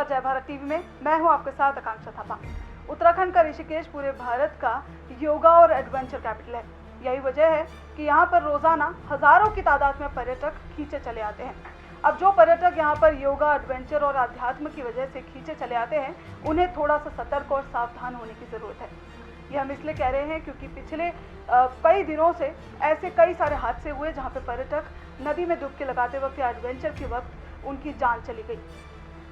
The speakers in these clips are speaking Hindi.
नमस्कार जय भारत टीवी में मैं हूं आपके साथ आकांक्षा थापा। उत्तराखंड का ऋषिकेश पूरे भारत का योगा और एडवेंचर कैपिटल है। यही वजह है कि यहां पर रोजाना हजारों की तादाद में पर्यटक खींचे चले आते हैं। अब जो पर्यटक यहां पर योगा, एडवेंचर और अध्यात्म की वजह से खींचे चले आते हैं, उन्हें थोड़ा सा सतर्क और सावधान होने की जरूरत है। ये हम इसलिए कह रहे हैं क्योंकि पिछले कई दिनों से ऐसे कई सारे हादसे हुए जहां पे पर्यटक नदी में डुबकी लगाते वक्त या एडवेंचर के वक्त उनकी जान चली गई।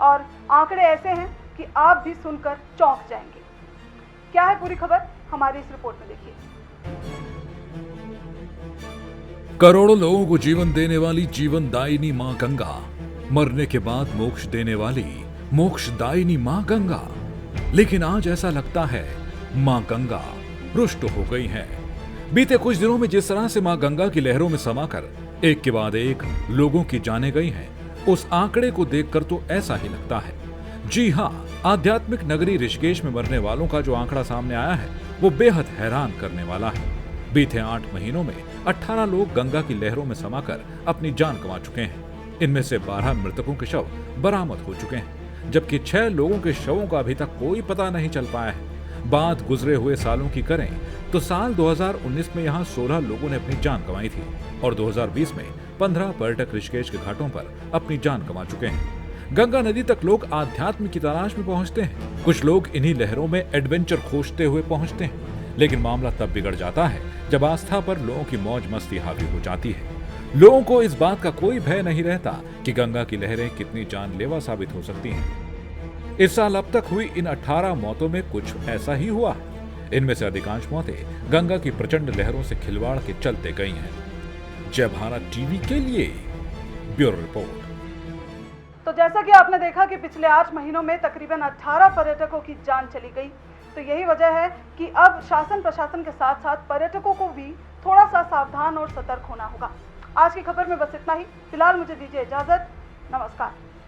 और आंकड़े ऐसे हैं कि आप भी सुनकर चौंक जाएंगे। क्या है पूरी खबर, हमारी इस रिपोर्ट में देखिए। करोड़ों लोगों को जीवन देने वाली जीवनदायिनी मां गंगा, मरने के बाद मोक्ष देने वाली मोक्षदायिनी मां गंगा। लेकिन आज ऐसा लगता है मां गंगा रुष्ट हो गई हैं। बीते कुछ दिनों में जिस तरह से मां गंगा की लहरों में समाकर एक के बाद एक लोगों की जानें गई हैं, उस आंकड़े को देखकर तो ऐसा ही लगता है। जी हां, आध्यात्मिक नगरी ऋषिकेश में मरने वालों का जो आंकड़ा सामने आया है वो बेहद हैरान करने वाला है। बीते 8 महीनों में 18 लोग गंगा की लहरों में समाकर अपनी जान गंवा चुके हैं। इनमें से 12 मृतकों के शव बरामद हो चुके हैं, जबकि 6 लोगों के शवों का अभी तक कोई पता नहीं चल पाया है। बात गुजरे हुए सालों की करें तो साल 2019 में यहाँ 16 लोगों ने अपनी जान गंवाई थी और 2020 में 15 पर्यटक ऋषिकेश के घाटों पर अपनी जान गंवा चुके हैं। गंगा नदी तक लोग आध्यात्म की तलाश में पहुंचते हैं। कुछ लोग इन्हीं लहरों में एडवेंचर खोजते हुए पहुंचते हैं, लेकिन मामला तब बिगड़ जाता है जब आस्था पर लोगों की मौज मस्ती हावी हो जाती है। लोगों को इस बात का कोई भय नहीं रहता कि गंगा की लहरें कितनी जानलेवा साबित हो सकती हैं। इस साल अब तक हुई इन 18 मौतों में कुछ ऐसा ही हुआ है। इनमें से अधिकांश मौतें गंगा की प्रचंड लहरों से खिलवाड़ के चलते गई हैं। जय भारत टीवी के लिए ब्यूरो रिपोर्ट। तो जैसा कि आपने देखा कि पिछले 8 महीनों में तकरीबन 18 पर्यटकों की जान चली गई। तो यही वजह है कि अब शासन प्रशासन के साथ साथ पर्यटकों को भी थोड़ा सा सावधान और सतर्क होना होगा। आज की खबर में बस इतना ही। फिलहाल मुझे दीजिए इजाजत। नमस्कार।